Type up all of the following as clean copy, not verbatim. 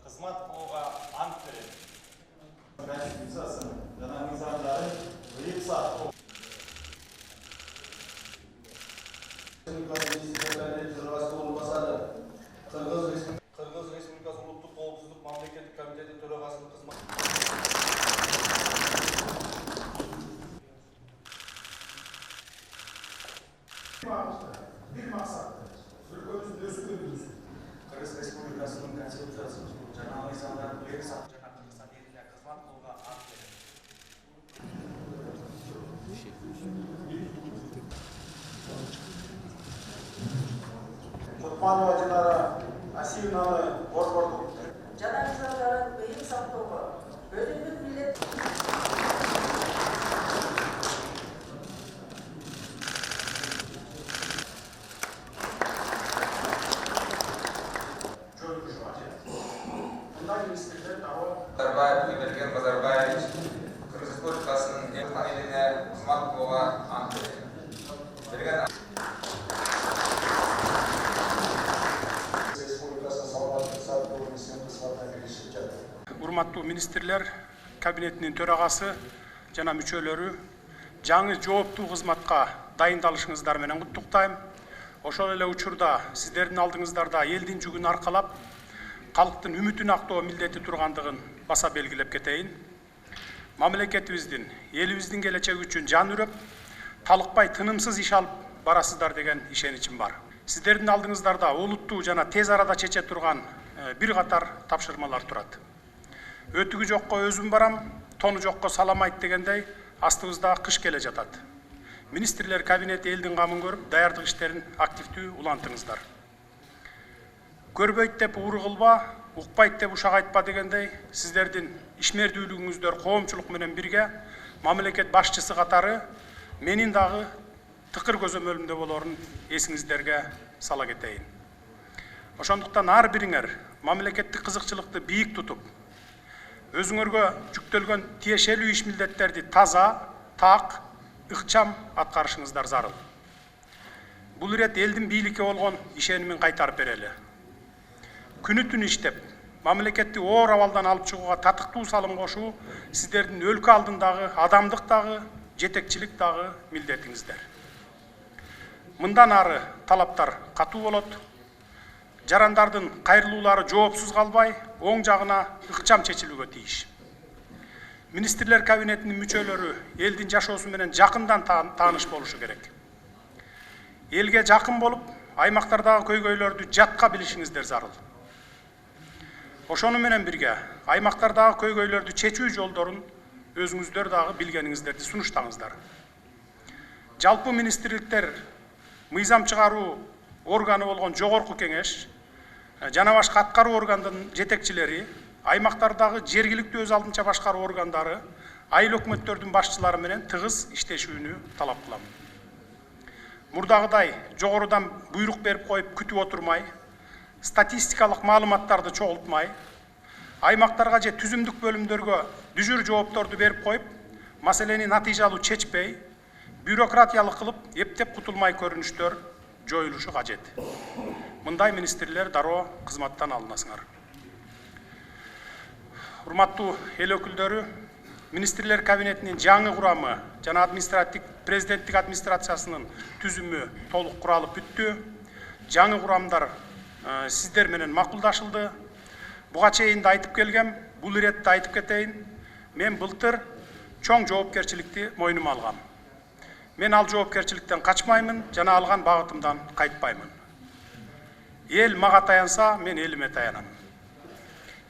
Kızmat kılığa ant verin. Jana mizanları bıyık saat. Kırgız Respublikası Ulusal Qowpsuzluk Mamleketlik Komiteti Төрағасының қызмат. Bir maksatlı. Ülkemizin özgürlüğü. Kırgız Respublikasының Конституциясы жана мыйзамдарын бuyuk сак жана кыргызстан элине кызмат кылууга ант берет. Кутманова Динара Асиевнаны Борбордук. Жана мыйзамдарын быйыл сактоого бөлүнгүн милдет Назарбаев Эмирген Назарбаевич Кыргыз Республикасынын элхан элине кызмат кылууга ант берген. Урматтуу министрлер кабинетинин төрагасы жана мүчөлөрү жаңы жооптуу кызматка дайындалышыңыздар менен куттуктайм. Ошол эле учурда сиздердин алдыңыздарда элдин жүгүн аркалап, калктын үмүтүн актоо милдети тургандыгын баса белгилеп кетейин. Мамлекетибиздин, элибиздин келечеги үчүн жан үрөп, талыкпай тынымсыз иш алып барасыздар деген ишеничим бар. Сиздердин алдыңыздарда олуттуу жана тез арада чече турган бир катар тапшырмалар турат. Өтүгү жокко өзүм барам, тону жокко салам айт дегендей, астыбызда кыш келе жатат. Министрлер кабинети элдин камын көрүп, даярдык иштерин активдүү улантыңыздар. Көрбөйт деп ууру кылба, укпайт деп ушак айтпа дегендей, сиздердин ишмердүүлүгүңүздөр коомчулук менен бирге мамлекет башчысы катары менин дагы тыкыр көзөмөлүмдө болорун эсиңиздерге сала кетейин. Ошондуктан ар бириңер мамлекеттик кызыкчылыкты бийик тутуп, өзүңөргө жүктөлгөн тиешелүү иш милдеттерди таза, так, ыкчам аткарышыңыздар зарыл. Бул ирет элдин бийликке болгон ишенимин кайтарып берели. Күнү түн иштеп, мамлекетти оор абалдан алып чыгууга татыктуу салым кошуу сиздердин өлкө алдындагы адамдык дагы, жетекчилик дагы милдетиңиздер. Мындан ары талаптар катуу болот. Жарандардын кайрылуулары жоопсуз калбай, оң жагына ыкчам чечилүүгө тийиш. Министрлер кабинетинин мүчөлөрү элдин жашоосу менен жакындан тааныш болушу керек. Элге жакын болуп, аймактардагы көйгөйлөрдү жатка билишиңиздер зарыл. Ошону менен бирге аймактардагы көйгөйлөрдү чечүү жолдорун өзүңүздөр дагы билгениңиздерди сунуштаңыздар. Жалпы министрликтер мыйзам чыгаруу органы болгон жогорку кеңеш жана башка аткаруу органдын жетекчилери, аймактардагы жергиликтүү өз алдынча башкаруу органдары, айыл өкмөттөрдүн башчылары менен тыгыз иштешүүнү талап кылам. Мурдагыдай жогорудан буйрук берип коюп күтүп отурмай, статистикалык маалыматтарды чогултмай, аймактарга же түзүмдүк бөлүмдөргө дүжүр жоопторду берип коюп, маселени натыйжалуу чечпей, бюрократиялык кылып, эптеп кутулмай көрүнүштөр жоюлушу кажет. Мындай министрлер дароо кызматтан алынасыңар. Урматтуу эл өкүлдөрү, министрлер кабинетинин жаңы курамы жана президенттик администрациясынын түзүмү толук куралып бүттү. Жаңы курамдар сиздер менен макулдашылды. Буга чейин да айтып келгем, бул иретте айтып кетейин. Мен былтыр чоң жоопкерчиликти мойнума алгам. Мен ал жоопкерчиликтен качмаймын, жана алган багытымдан кайтпаймын. Эл мага таянса, мен элиме таянам.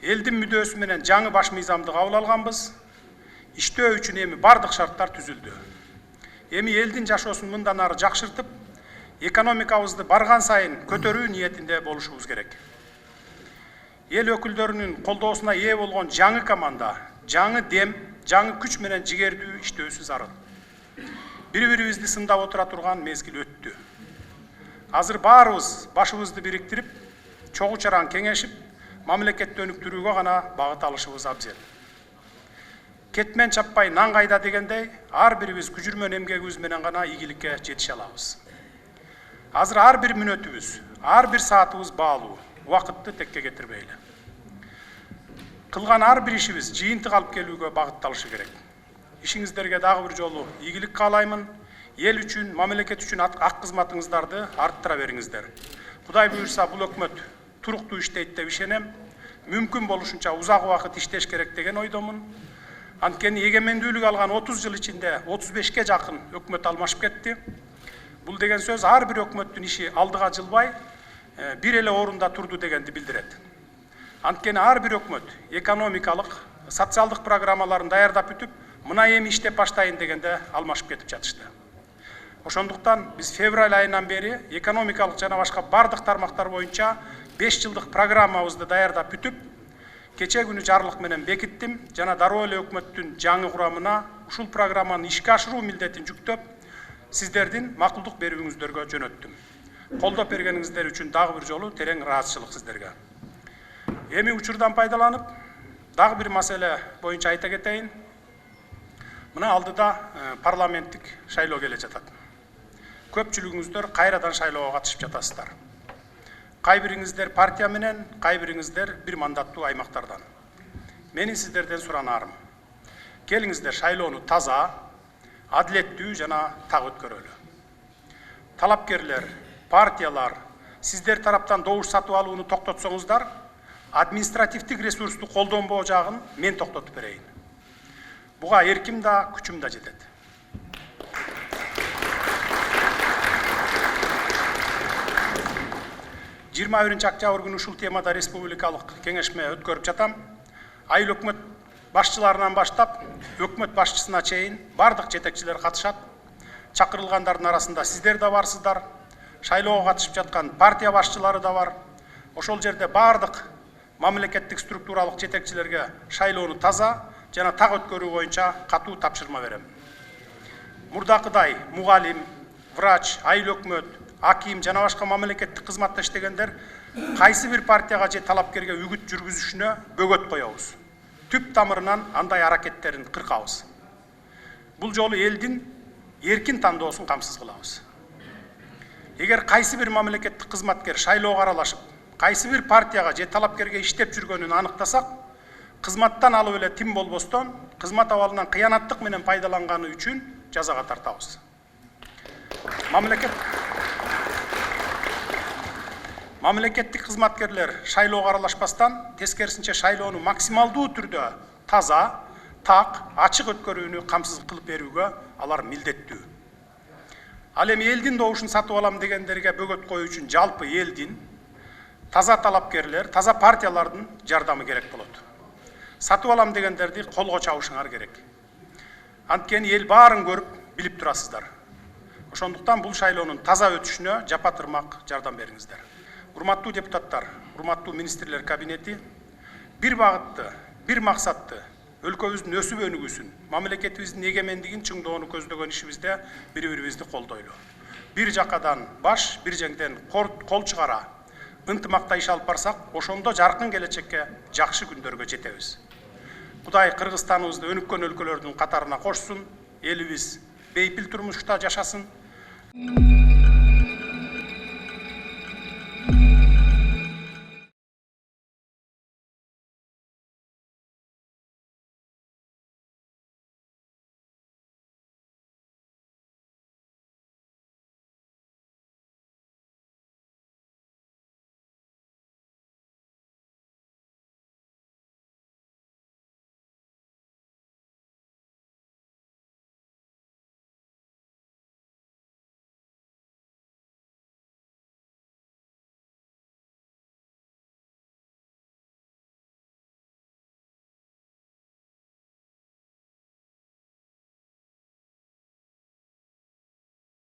Элдин мүдөөсү менен жаңы баш мыйзамды кабыл алганбыз. Иштөө үчүн эми бардык шарттар түзүлдү. Эми элдин жашоосун мындан ары жакшыртып, экономикабызды барган сайын көтөрүү ниетинде болушубуз керек. Эл өкүлдөрүнүн колдоосуна ээ болгон жаңы команда, жаңы дем, жаңы күч менен жигердүү иштөөсү зарыл. бири-бирибизди сындап отура турган мезгил өттү. Азыр баарыбыз башыбызды бириктирип, чогуу чараң кеңешип, мамлекетти өнүктүрүүгө гана багыт алышыбыз абзел. Кетмен чаппай нан кайда дегендей, ар бирибиз күжүрмөн эмгегибиз менен гана ийгиликке жетише алабыз. Азыр ар бир мүнөтүбүз, ар бир саатыбыз баалуу, убакытты текке кетирбейли. Кылган ар бир ишибиз жыйынтык алып келүүгө багытталышы керек. Ишиңиздерге дагы бир жолу ийгилик каалаймын. Эл үчүн, мамлекет үчүн ак кызматыңыздарды арттыра бериңиздер. Кудай буюрса, бул өкмөт туруктуу иштейт деп ишенем. Мүмкүн болушунча узак убакыт иштеш керек деген ойдомун. Анткени эгемендүүлүк алган 30 жыл ичинде 35ке жакын өкмөт алмашып кетти. Бул деген сөз ар бир өкмөттүн иши алдыга жылбай, бир эле орунда турду дегенди билдирет. Анткени ар бир өкмөт экономикалык, социалдык программаларын даярдап бүтүп, мына эми иштеп баштайын дегенде алмашып кетип жатышты. Ошондуктан биз февраль айынан бери экономикалык жана башка бардык тармактар боюнча 5 жылдык программабызды даярдап бүтүп, кече күнү жарлык менен бекиттим жана дароо эле өкмөттүн жаңы курамына ушул программаны ишке ашыруу милдетин жүктөп, сиздердин макулдук берүүңүздөргө жөнөттүм. Колдоп бергениңиздер үчүн дагы бир жолу терең ыраазычылык сиздерге. Эми учурдан пайдаланып, дагы бир маселе боюнча айта кетейин. Мына алдыда парламенттик шайлоо келе жатат. Көпчүлүгүңүздөр кайрадан шайлоого катышып жатасыздар. Кай бириңиздер партия менен, кай бириңиздер бир мандаттуу аймактардан. Менин сиздерден суранарым: келиңиздер шайлоону таза, адилеттүү жана так өткөрөлү. Талапкерлер, партиялар, сиздер тараптан добуш сатып алууну токтотсоңуздар, административдик ресурсту колдонбоо жагын мен токтотуп берейин. Буга эрким да, күчүм да жетет. Жыйырма 21 октябрь күнү ушул темада республикалык кеңешме өткөрүп жатам. Айыл өкмөт башчыларынан баштап, өкмөт башчысына чейин бардык жетекчилер катышат. Чакырылгандардын арасында сиздер да барсыздар. Шайлоого катышып жаткан партия башчылары да бар. Ошол жерде бардык мамлекеттик структуралык жетекчилерге шайлоону таза жана так өткөрүү боюнча катуу тапшырма берем. Мурдакыдай мугалим, врач, айыл өкмөт, аким жана башка мамлекеттик кызматта иштегендер кайсы бир партияга же талапкерге үгүт жүргүзүшүнө бөгөт коебуз. Түп тамырынан андай аракеттерин кыркабыз. Бул жолу элдин эркин тандоосун камсыз кылабыз. Эгер кайсы бир мамлекеттик кызматкер шайлоого аралашып, кайсы бир партияга же талапкерге иштеп жүргөнүн аныктасак, кызматтан алып эле тим болбостон, кызмат абалынан кыянаттык менен пайдаланганы үчүн жазага тартабыз. Мамлекеттик кызматкерлер шайлоого аралашпастан, тескерисинче шайлоону максималдуу түрдө таза, так, ачык өткөрүүнү камсыз кылып берүүгө алар милдеттүү. Ал эми элдин добушун сатып алам дегендерге бөгөт коюу үчүн жалпы элдин, таза талапкерлер, таза партиялардын жардамы керек болот. Сатып алам дегендерди колго чабышыңар керек. Анткени эл баарын көрүп, билип турасыздар. Ошондуктан бул шайлоонун таза өтүшүнө жапа-тырмак жардам бериңиздер. Урматтуу депутаттар, урматтуу министрлер кабинети бир багытты, бир максатты, өлкөбүздүн өсүп өнүгүүсүн, мамлекетибиздин эгемендигин чыңдоону көздөгөн ишибизде бири-бирибизди колдойлу. Бир жакадан баш, бир жеңден кол чыгара, ынтымакта иш алып барсак, ошондо жаркын келечекке, жакшы күндөргө жетебиз. Кудай Кыргызстаныбызды өнүккөн өлкөлөрдүн катарына кошсун, элибиз бейпил турмушта жашасын.